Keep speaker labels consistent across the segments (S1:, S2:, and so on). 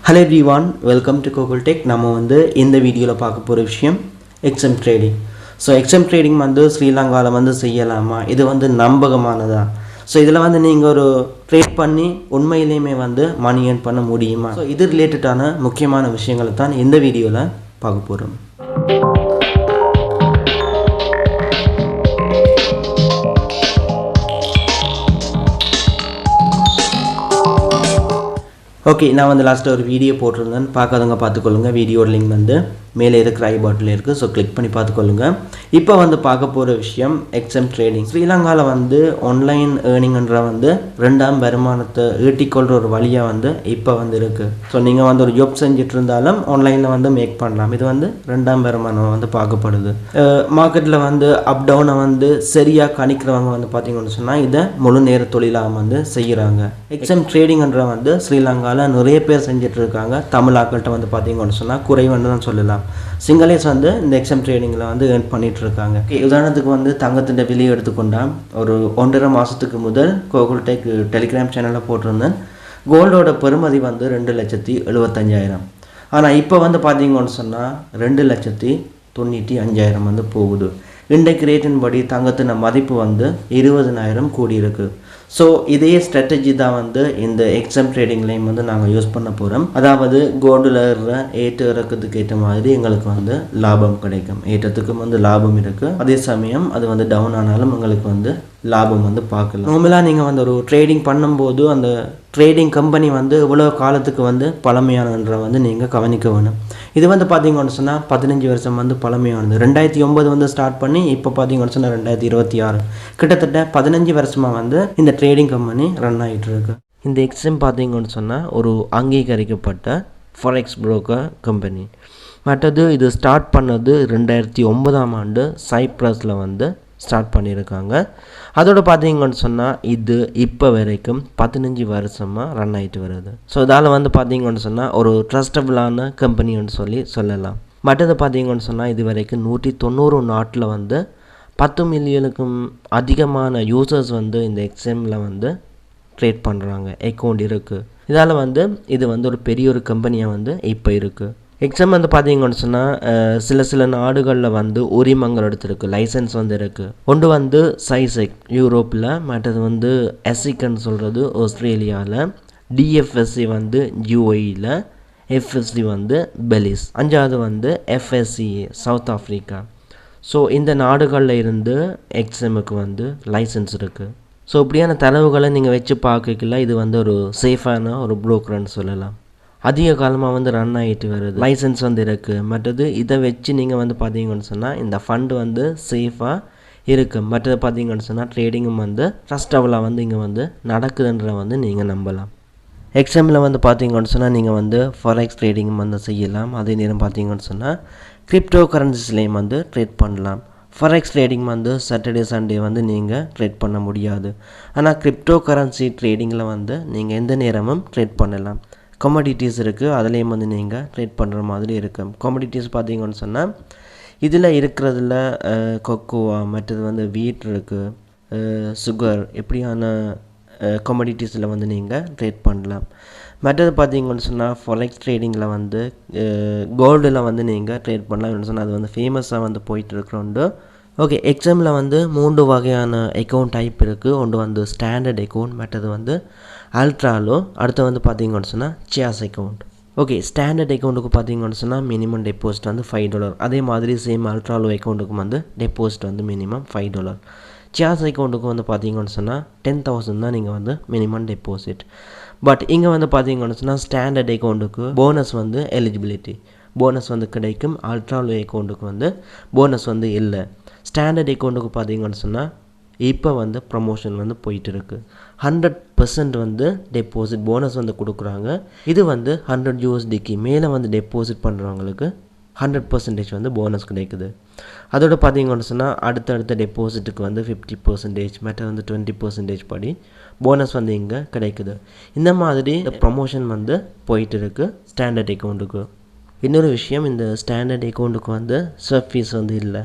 S1: Hello everyone, welcome to Google Tech. நம்ம வந்து இந்த வீடியோவில் பார்க்க போகிற விஷயம் XM trading. So XM trading வந்து ஸ்ரீலங்காவில் வந்து செய்யலாமா, இது வந்து நம்பகமானதா? ஸோ இதில் வந்து நீங்கள் ஒரு ட்ரேட் பண்ணி உண்மையிலேயுமே வந்து மணி ஏர்ன் பண்ண முடியுமா? ஸோ இது ரிலேட்டடான முக்கியமான விஷயங்களை தான் இந்த வீடியோவில் பார்க்க போகிறோம். ஓகே, நான் வந்து லாஸ்ட்டில் ஒரு வீடியோ போட்டிருந்தேன், பார்க்காதவங்க பார்த்துக்கொள்ளுங்க. வீடியோட லிங்க் வந்து மேலே இருக்கிற ஐ பட்டனில் இருக்குது. ஸோ கிளிக் பண்ணி பார்த்துக்கொள்ளுங்க. இப்போ வந்து பார்க்க போகிற விஷயம் XM ட்ரேடிங். ஸ்ரீலங்காவில் வந்து ஆன்லைன் ஏர்னிங்ன்ற வந்து ரெண்டாம் வருமானத்தை ஈட்டிக்கொள்கிற ஒரு வழியாக வந்து இப்போ வந்து இருக்குது. ஸோ நீங்கள் வந்து ஒரு ஜாப் செஞ்சுட்டு இருந்தாலும் ஆன்லைனில் வந்து மேக் பண்ணலாம். இது வந்து ரெண்டாம் வருமானம் வந்து பார்க்கப்படுது. மார்க்கெட்டில் வந்து அப் டவுனை வந்து சரியாக கணிக்கிறவங்க வந்து பார்த்தீங்கன்னு சொன்னால் இதை முழு நேர தொழிலாக வந்து செய்கிறாங்க. XM ட்ரேடிங்ன்ற வந்து ஸ்ரீலங்காவில் நிறைய பேர் செஞ்சுட்டு இருக்காங்க. தமிழாக்கள்கிட்ட வந்து பார்த்தீங்கன்னு சொன்னால் குறைவுன்னு தான் சொல்லலாம். சிங்களேஸ் வந்து இந்த XM ட்ரேடிங்கில் வந்து ஏர்ன் பண்ணிட்டு இருக்காங்க. உதாரணத்துக்கு வந்து தங்கத்தின் விலையை எடுத்துக்கொண்டால் ஒரு 1.5 மாதத்துக்கு முதல் கூகுள் டெக் டெலிகிராம் சேனலில் போட்டிருந்தேன். கோல்டோட பெறுமதி வந்து 2,75,000. ஆனால் இப்போ வந்து பார்த்தீங்கன்னு சொன்னால் 2,95,000 வந்து போகுது. இன்றைக்கு ரேட்டின் படி தங்கத்தின் மதிப்பு வந்து 20,000 கூடி இருக்குது. ஸோ இதே ஸ்ட்ராட்டஜி தான் வந்து இந்த XM ட்ரேடிங்லேயும் வந்து நாங்கள் யூஸ் பண்ண போகிறோம். அதாவது கோல்டில் இருக்கிற ஏற்ற இறக்கத்துக்கு ஏற்ற மாதிரி எங்களுக்கு வந்து லாபம் கிடைக்கும். ஏற்றத்துக்கும் வந்து லாபம் இருக்குது, அதே சமயம் அது வந்து டவுன் ஆனாலும் எங்களுக்கு வந்து லாபம் வந்து பார்க்கலாம். நார்மலாக நீங்கள் வந்து ஒரு ட்ரேடிங் பண்ணும்போது அந்த ட்ரேடிங் கம்பெனி வந்து இவ்வளோ காலத்துக்கு வந்து பழமையானன்ற வந்து நீங்கள் கவனிக்க வேணும். இது வந்து பார்த்தீங்கன்னு சொன்னால் 15 வருஷம் வந்து பழமையானது. 2009 வந்து ஸ்டார்ட் பண்ணி இப்போ பார்த்தீங்கன்னு சொன்னால் 2026 கிட்டத்தட்ட 15 வருஷமாக வந்து இந்த ட்ரேடிங் கம்பெனி ரன் ஆகிட்டு இருக்கு. இந்த XM பார்த்தீங்கன்னு சொன்னால் ஒரு அங்கீகரிக்கப்பட்ட ஃபாரெக்ஸ் புரோக்கர் கம்பெனி. மற்றது இது ஸ்டார்ட் பண்ணது 2009ஆம் ஆண்டு சைப்ரஸில் வந்து ஸ்டார்ட் பண்ணியிருக்காங்க. அதோட பார்த்தீங்கன்னு சொன்னால் இது இப்போ வரைக்கும் 15 வருஷமாக ரன் ஆகிட்டு வருது. ஸோ இதால் வந்து பார்த்தீங்கன்னு சொன்னால் ஒரு ட்ரஸ்டபுளான கம்பெனின்னு சொல்லலாம். மற்றது பார்த்தீங்கன்னு சொன்னால் இது வரைக்கும் 190 நாட்டில் வந்து 10 மில்லியனுக்கும் அதிகமான யூசர்ஸ் வந்து இந்த XMல வந்து ட்ரேட் பண்ணுறாங்க, அக்கௌண்ட் இருக்குது. இதால் வந்து இது வந்து ஒரு பெரிய ஒரு கம்பெனியாக வந்து இப்போ இருக்குது. XM வந்து பார்த்தீங்கன்னு சொன்னால் சில நாடுகளில் வந்து உரிமங்கள் எடுத்துருக்கு, லைசன்ஸ் வந்து இருக்குது. ஒன்று வந்து சைசெக் யூரோப்பில், மற்றது வந்து எசிக்ன்னு சொல்கிறது ஆஸ்திரேலியாவில், DFSC வந்து UAEயில், FSC வந்து பெலிஸ், 5வது வந்து FSCA சவுத் ஆஃப்ரிக்கா. ஸோ இந்த நாடுகளில் இருந்து XMக்கு வந்து லைசன்ஸ் இருக்குது. ஸோ இப்படியான தரவுகளை நீங்கள் வச்சு பார்க்கல இது வந்து ஒரு சேஃபான ஒரு புரோக்கர்னு சொல்லலாம். அதிக காலமாக வந்து ரன் ஆகிட்டு வருது, லைசன்ஸ் வந்து இருக்குது. மற்றது இதை வச்சு நீங்கள் வந்து பார்த்தீங்கன்னு சொன்னால் இந்த ஃபண்டு வந்து சேஃபாக இருக்குது. மற்றது பார்த்தீங்கன்னு சொன்னால் ட்ரேடிங்கும் வந்து ட்ரஸ்டபுளாக வந்து இங்கே வந்து நடக்குதுன்ற வந்து நீங்கள் நம்பலாம். XMல வந்து பார்த்தீங்கன்னு சொன்னால் நீங்கள் வந்து ஃபாரெக்ஸ் ட்ரேடிங்கும் வந்து செய்யலாம். அதே நேரம் பார்த்தீங்கன்னு சொன்னால் கிரிப்டோ கரன்சிஸ்லேயும் வந்து ட்ரேட் பண்ணலாம். ஃபாரெக்ஸ் ட்ரேடிங் வந்து சாட்டர்டே சண்டே வந்து நீங்கள் ட்ரேட் பண்ண முடியாது. ஆனால் கிரிப்டோ கரன்சி ட்ரேடிங்கில் வந்து நீங்கள் எந்த நேரமும் ட்ரேட் பண்ணலாம். கமோடிட்டிஸ் இருக்குது, அதுலேயும் வந்து நீங்கள் ட்ரேட் பண்ணுற மாதிரி இருக்குது. கமோடிட்டிஸ் பார்த்தீங்கன்னு சொன்னால் இதில் இருக்கிறதுல கொக்கோவா, மற்றது வந்து வீட் இருக்குது, சுகர், எப்படியான கமோடிட்டிஸில் வந்து நீங்கள் ட்ரேட் பண்ணலாம். மற்றது பார்த்தீங்கன்னு சொன்னால் ஃபாரெக்ஸ் ட்ரேடிங்கில் வந்து கோல்டில் வந்து நீங்கள் ட்ரேட் பண்ணலாம் சொன்னால் அது வந்து ஃபேமஸாக வந்து போயிட்டு இருக்கிறோண்டு. ஓகே, XMல வந்து 3 வகையான அக்கௌண்ட் டைப் இருக்குது. ஒன்று வந்து ஸ்டாண்டர்ட் அக்கௌண்ட், மற்றது வந்து அல்ட்ராலோ, அடுத்து வந்து பார்த்தீங்கன்னு சொன்னால் சியாஸ் அக்கௌண்ட். ஓகே, ஸ்டாண்டர்ட் அக்கௌண்ட்டுக்கு பார்த்தீங்கன்னு சொன்னால் மினிமம் டெபாசிட் வந்து $5. அதே மாதிரி சேம் அல்ட்ராலோ அக்கௌண்ட்டுக்கு வந்து டெபாசிட் வந்து மினிமம் $5. சியாஸ் அக்கௌண்ட்டுக்கு வந்து பார்த்தீங்கன்னு சொன்னால் 10,000 தான் நீங்கள் வந்து மினிமம் டெபாசிட். பட் இங்கே வந்து பார்த்தீங்கன்னு சொன்னால் ஸ்டாண்டர்ட் அக்கௌண்ட்டுக்கு போனஸ் வந்து எலிஜிபிலிட்டி போனஸ் வந்து கிடைக்கும். அல்ட்ராலோ அக்கௌண்ட்டுக்கு வந்து போனஸ் வந்து இல்லை. ஸ்டாண்டர்ட் அக்கௌண்ட்டுக்கு பார்த்தீங்கன்னு சொன்னால் இப்போ வந்து ப்ரமோஷன் வந்து போயிட்டு இருக்குது. 100% வந்து டெபாசிட் போனஸ் வந்து கொடுக்குறாங்க. இது வந்து 100 USDக்கு மேலே வந்து டெபாசிட் பண்ணுறவங்களுக்கு 100% வந்து போனஸ் கிடைக்குது. அதோட பார்த்தீங்கன்னு சொன்னால் அடுத்தடுத்த டெபாசிட்டுக்கு வந்து 50%, மற்ற வந்து 20% படி போனஸ் வந்து இங்கே கிடைக்குது. இந்த மாதிரி ப்ரமோஷன் வந்து போயிட்டு இருக்குது ஸ்டாண்டர்ட் அக்கௌண்ட்டுக்கு. இன்னொரு விஷயம், இந்த ஸ்டாண்டர்ட் அக்கௌண்ட்டுக்கு வந்து ஸ்வெப் ஃபீஸ் வந்து இல்லை.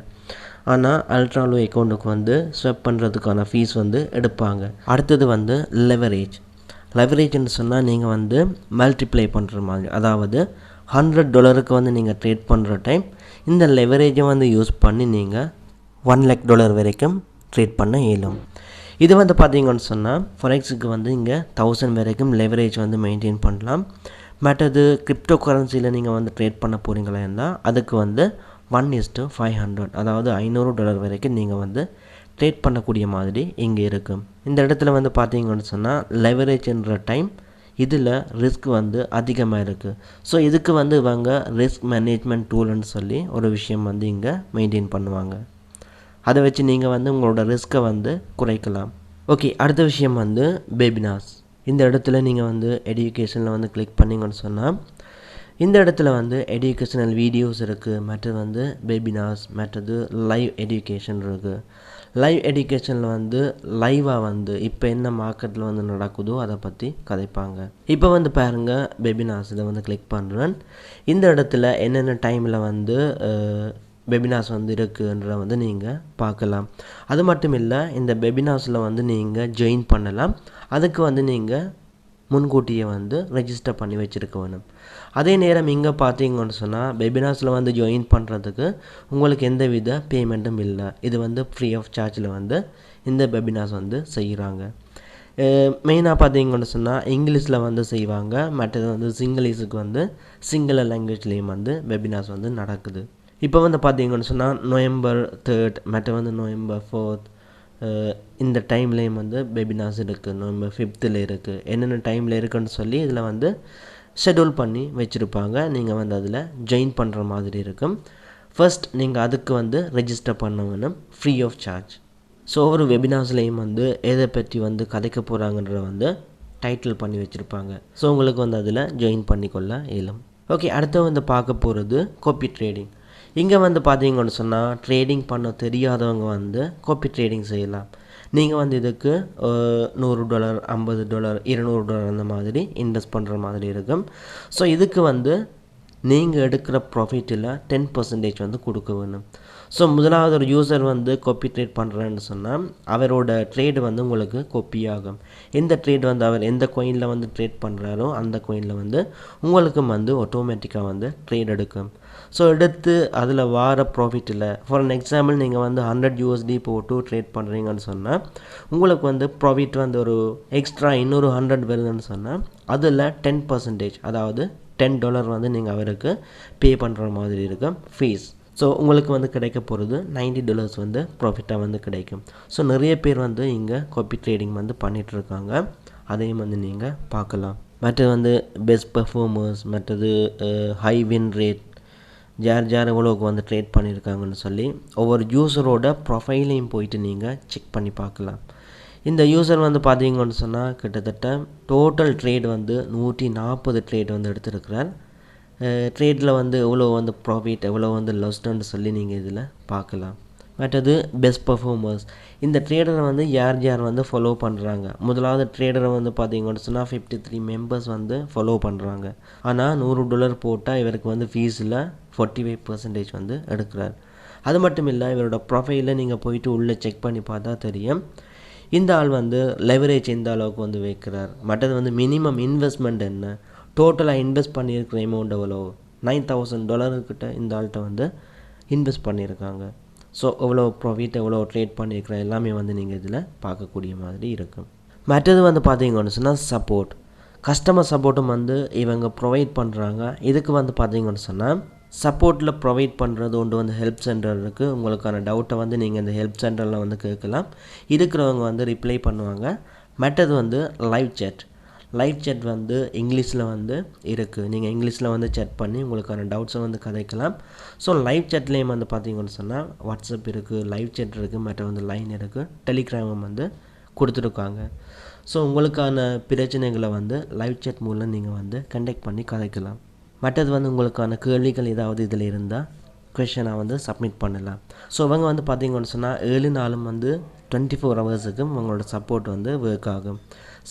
S1: ஆனால் அல்ட்ராலோ அக்கௌண்ட்டுக்கு வந்து ஸ்வெப் பண்ணுறதுக்கான ஃபீஸ் வந்து எடுப்பாங்க. அடுத்தது வந்து லெவரேஜ். லெவரேஜ்னு சொன்னால் நீங்கள் வந்து மல்டிப்ளை பண்ணுற மாதிரி, அதாவது $100 வந்து நீங்கள் ட்ரேட் பண்ணுற டைம் இந்த லெவரேஜை வந்து யூஸ் பண்ணி நீங்கள் $1,00,000 வரைக்கும் ட்ரேட் பண்ண இயலும். இது வந்து பார்த்தீங்கன்னு சொன்னால் ஃபாரெக்ஸுக்கு வந்து இங்கே 1000 வரைக்கும் லெவரேஜ் வந்து மெயின்டைன் பண்ணலாம். மற்றது கிரிப்டோ கரன்சியில் நீங்கள் வந்து ட்ரேட் பண்ண போகிறீங்களா இருந்தால் அதுக்கு வந்து 1:500, அதாவது $500 வரைக்கும் நீங்கள் வந்து ட்ரேட் பண்ணக்கூடிய மாதிரி இங்கே இருக்கும். இந்த இடத்துல வந்து பார்த்தீங்கன்னு சொன்னால் லெவரேஜ்ன்ற டைம் இதில் ரிஸ்க் வந்து அதிகமாக இருக்குது. ஸோ இதுக்கு வந்து இவங்க ரிஸ்க் மேனேஜ்மெண்ட் டூல்னு சொல்லி ஒரு விஷயம் வந்து இங்கே மெயின்டைன் பண்ணுவாங்க. அதை வச்சு நீங்கள் வந்து உங்களோட ரிஸ்க்கை வந்து குறைக்கலாம். ஓகே, அடுத்த விஷயம் வந்து வெபினார்ஸ். இந்த இடத்துல நீங்கள் வந்து எஜுகேஷனில் வந்து கிளிக் பண்ணிங்கன்னு சொன்னால் இந்த இடத்துல வந்து எஜுகேஷனல் வீடியோஸ் இருக்குது, மற்றது வந்து வெபினார்ஸ், மற்றது லைவ் எஜுகேஷன் இருக்குது. லைவ் எஜுகேஷனில் வந்து லைவாக வந்து இப்போ என்ன மார்க்கெட்டில் வந்து நடக்குதோ அதை பற்றி கதைப்பாங்க. இப்போ வந்து பாருங்கள், வெபினார்ஸ் இதை வந்து கிளிக் பண்ணுறேன். இந்த இடத்துல என்னென்ன டைமில் வந்து வெபினார்ஸ் வந்து இருக்குன்ற வந்து நீங்கள் பார்க்கலாம். அது மட்டும் இல்லை, இந்த வெபினார்ஸில் வந்து நீங்கள் ஜாயின் பண்ணலாம். அதுக்கு வந்து நீங்கள் முன்கூட்டியே வந்து ரெஜிஸ்டர் பண்ணி வச்சுருக்க வேணும். அதே நேரம் இங்கே பார்த்தீங்கன்னு சொன்னால் வெபினார்ஸில் வந்து ஜாயின் பண்ணுறதுக்கு உங்களுக்கு எந்த வித பேமெண்ட்டும் இல்லை. இது வந்து ஃப்ரீ ஆஃப் சார்ஜில் வந்து இந்த வெபினார்ஸ் வந்து செய்கிறாங்க. மெயினாக பார்த்தீங்கன்னு சொன்னால் இங்கிலீஷில் வந்து செய்வாங்க, மற்றது வந்து சிங்களீஸுக்கு வந்து சிங்கள லாங்குவேஜ்லேயும் வந்து வெபினார்ஸ் வந்து நடக்குது. இப்போ வந்து பார்த்தீங்கன்னு சொன்னால் November 3rd மற்ற வந்து November 4th இந்த டைம்லேயும் வந்து வெபினார்ஸ் இருக்குது. November 5th இருக்குது. என்னென்ன டைமில் இருக்குன்னு சொல்லி இதில் வந்து ஷெட்யூல் பண்ணி வச்சுருப்பாங்க. நீங்கள் வந்து அதில் ஜாயின் பண்ணுற மாதிரி இருக்கும். ஃபர்ஸ்ட் நீங்கள் அதுக்கு வந்து ரெஜிஸ்டர் பண்ண வேணும், ஃப்ரீ ஆஃப் சார்ஜ். ஸோ ஒரு வெபினார்ஸ்லேயும் வந்து எதை பற்றி வந்து கதைக்க போகிறாங்கன்ற வந்து டைட்டில் பண்ணி வச்சுருப்பாங்க. ஸோ உங்களுக்கு வந்து அதில் ஜாயின் பண்ணிக்கொள்ள இயலும். ஓகே, அடுத்து வந்து பார்க்க போகிறது காப்பி ட்ரேடிங். இங்கே வந்து பார்த்தீங்கன்னு சொன்னால் ட்ரேடிங் பண்ண தெரியாதவங்க வந்து காப்பி ட்ரேடிங் செய்யலாம். நீங்கள் வந்து இதுக்கு $100, $50, $200 அந்த மாதிரி இன்வெஸ்ட் பண்ணுற மாதிரி இருக்கும். ஸோ இதுக்கு வந்து நீங்கள் எடுக்கிற ப்ராஃபிட்டில் 10% வந்து கொடுக்க வேணும். ஸோ முதலாவது ஒரு யூசர் வந்து காப்பி ட்ரேட் பண்ணுறேன்னு சொன்னால் அவரோட ட்ரேடு வந்து உங்களுக்கு காப்பி ஆகும். எந்த ட்ரேட் வந்து அவர் எந்த கோயினில் வந்து ட்ரேட் பண்ணுறாரோ அந்த கோயினில் வந்து உங்களுக்கும் வந்து ஆட்டோமேட்டிக்காக வந்து ட்ரேட் எடுக்கும். ஸோ எடுத்து அதில் வார ப்ராஃபிட்டில் ஃபார் அன் எக்ஸாம்பிள் நீங்கள் வந்து $100 போட்டு ட்ரேட் பண்ணுறீங்கன்னு சொன்னால் உங்களுக்கு வந்து ப்ராஃபிட் வந்து ஒரு எக்ஸ்ட்ரா இன்னொரு 100 வருதுன்னு சொன்னால் அதில் 10%, அதாவது $10 வந்து நீங்கள் அவருக்கு பே பண்ணுற மாதிரி இருக்கும் ஃபீஸ். ஸோ உங்களுக்கு வந்து கிடைக்க போகிறது $90 வந்து ப்ராஃபிட்டாக வந்து கிடைக்கும். ஸோ நிறைய பேர் வந்து இங்கே காப்பி ட்ரேடிங் வந்து பண்ணிகிட்ருக்காங்க, அதையும் வந்து நீங்கள் பார்க்கலாம். மற்றது வந்து பெஸ்ட் பெர்ஃபார்மர்ஸ், மற்றது ஹை வின் ரேட், யார் எவ்வளோக்கு வந்து ட்ரேட் பண்ணியிருக்காங்கன்னு சொல்லி ஒவ்வொரு யூஸரோட ப்ரொஃபைலையும் போயிட்டு நீங்கள் செக் பண்ணி பார்க்கலாம். இந்த யூசர் வந்து பார்த்தீங்கன்னு சொன்னால் கிட்டத்தட்ட டோட்டல் ட்ரேட் வந்து 140 ட்ரேட் வந்து எடுத்திருக்கிறார். ட்ரேடில் வந்து எவ்வளோ வந்து ப்ராஃபிட் எவ்வளோ வந்து லாஸ்ட்டுன்னு சொல்லி நீங்கள் இதில் பார்க்கலாம். மற்றது பெஸ்ட் பர்ஃபார்மர்ஸ், இந்த ட்ரேடரை வந்து யார் வந்து ஃபாலோ பண்ணுறாங்க. முதலாவது ட்ரேடரை வந்து பார்த்தீங்கன்னு சொன்னால் 53 மெம்பர்ஸ் வந்து ஃபாலோ பண்ணுறாங்க. ஆனால் $100 போட்டால் இவருக்கு வந்து ஃபீஸில் 45% வந்து எடுக்கிறார். அது மட்டும் இல்லை, இவரோட ப்ரொஃபைலில் நீங்கள் போயிட்டு உள்ளே செக் பண்ணி பார்த்தா தெரியும் இந்த ஆள் வந்து லெவரேஜ் எந்த அளவுக்கு வந்து வைக்கிறார். மற்றது வந்து மினிமம் இன்வெஸ்ட்மெண்ட் என்ன, டோட்டலாக இன்வெஸ்ட் பண்ணியிருக்கிற அமௌண்ட் எவ்வளோ, $9,000 கிட்ட இந்த ஆள்கிட்ட வந்து இன்வெஸ்ட் பண்ணியிருக்காங்க. ஸோ எவ்வளோ ப்ராஃபிட் எவ்வளோ ட்ரேட் பண்ணியிருக்கிற எல்லாமே வந்து நீங்கள் இதில் பார்க்கக்கூடிய மாதிரி இருக்கும். மற்றது வந்து பார்த்தீங்கன்னு சொன்னால் சப்போர்ட், கஸ்டமர் சப்போர்ட்டும் வந்து இவங்க ப்ரொவைட் பண்ணுறாங்க. இதுக்கு வந்து பார்த்தீங்கன்னு சொன்னால் சப்போர்ட்டில் ப்ரொவைட் பண்ணுறது ஒன்று வந்து ஹெல்ப் சென்டர் இருக்குது. உங்களுக்கான டவுட்டை வந்து நீங்கள் இந்த ஹெல்ப் சென்டரில் வந்து கேட்கலாம், இருக்கிறவங்க வந்து ரிப்ளை பண்ணுவாங்க. மற்றது வந்து லைவ் சேட் வந்து இங்கிலீஷில் வந்து இருக்குது. நீங்கள் இங்கிலீஷில் வந்து சேட் பண்ணி உங்களுக்கான டவுட்ஸை வந்து கதைக்கலாம். ஸோ லைவ் சேட்லேயும் வந்து பார்த்தீங்கன்னு சொன்னால் வாட்ஸ்அப் இருக்குது, லைவ் சேட் இருக்குது, மற்ற வந்து லைன் இருக்குது, டெலிகிராமும் வந்து கொடுத்துருக்காங்க. ஸோ உங்களுக்கான பிரச்சனைகளை வந்து லைவ் சேட் மூலம் நீங்கள் வந்து கண்டக்ட் பண்ணி கதைக்கலாம். மற்றது வந்து உங்களுக்கான கேள்விகள் ஏதாவது இதில் இருந்தால் கொஷனாக வந்து சப்மிட் பண்ணலாம். ஸோ இவங்க வந்து பார்த்தீங்கன்னு சொன்னால் 7 நாளும் வந்து 24 ஹவர்ஸுக்கும் இவங்களோட சப்போர்ட் வந்து ஒர்க் ஆகும்.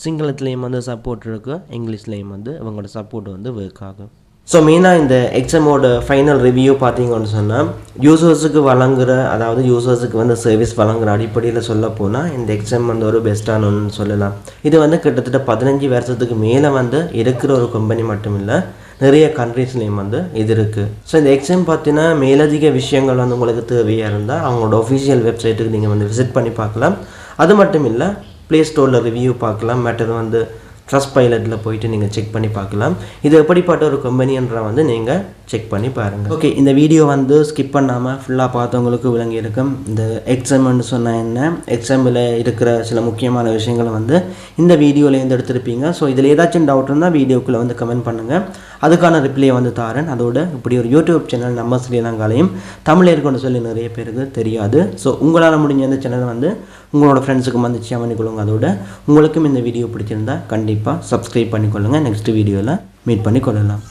S1: சிங்களத்துலேயும் வந்து சப்போர்ட் இருக்குது, இங்கிலீஷ்லேயும் வந்து இவங்களோட சப்போர்ட் வந்து ஒர்க் ஆகும். ஸோ மெயினாக இந்த எக்ஸாமோட ஃபைனல் ரிவ்யூ பார்த்தீங்கன்னு சொன்னால் யூசர்ஸுக்கு வழங்குகிற அதாவது யூசர்ஸுக்கு வந்து சர்வீஸ் வழங்குகிற அடிப்படையில் சொல்ல போனால் இந்த எக்ஸாம் வந்து ஒரு பெஸ்ட்டான ஒன்று சொல்லலாம். இது வந்து கிட்டத்தட்ட 15 வருஷத்துக்கு மேலே வந்து இருக்கிற ஒரு கம்பெனி மட்டும் இல்லை, நிறைய கண்ட்ரீஸ்லேயும் வந்து இது இருக்குது. ஸோ இந்த எக்ஸாம் பார்த்தீங்கன்னா மேலதிக விஷயங்கள் வந்து உங்களுக்கு தேவையாக இருந்தால் அவங்களோட ஒஃபிஷியல் வெப்சைட்டுக்கு நீங்கள் வந்து விசிட் பண்ணி பார்க்கலாம். அது மட்டும் இல்லை, ப்ளே ஸ்டோரில் ரிவ்யூ பார்க்கலாம், மற்றது வந்து Trustpilotல போயிட்டு நீங்கள் செக் பண்ணி பார்க்கலாம். இது எப்படிப்பட்ட ஒரு கம்பெனின்ற வந்து நீங்கள் செக் பண்ணி பாருங்கள். ஓகே, இந்த வீடியோ வந்து ஸ்கிப் பண்ணாமல் ஃபுல்லாக பார்த்தவங்களுக்கு விளங்கி இருக்கும். இந்த எக்ஸாம்னு சொன்னால் என்ன, எக்ஸாமில் இருக்கிற சில முக்கியமான விஷயங்களை வந்து இந்த வீடியோலேருந்து எடுத்திருப்பீங்க. ஸோ இதில் ஏதாச்சும் டவுட் இருந்தால் வீடியோக்குள்ளே வந்து கமெண்ட் பண்ணுங்கள், அதுக்கான ரிப்ளை வந்து தாரேன். அதோட இப்படி ஒரு யூடியூப் சேனல் நம்ம ஸ்ரீலங்காலையும் தமிழ் இருக்குன்னு சொல்லி நிறைய பேருக்கு தெரியாது. ஸோ உங்களால் முடிஞ்ச இந்த சேனலை வந்து உங்களோட ஃப்ரெண்ட்ஸுக்கு வந்து ஷேர் பண்ணிக்கொள்ளுங்க. அதோட உங்களுக்கும் இந்த வீடியோ பிடிச்சிருந்தா கண்டிப்பாக சப்ஸ்கிரைப் பண்ணிக்கொள்ளுங்கள். நெக்ஸ்ட் வீடியோவில் மீட் பண்ணிக்கொள்ளலாம்.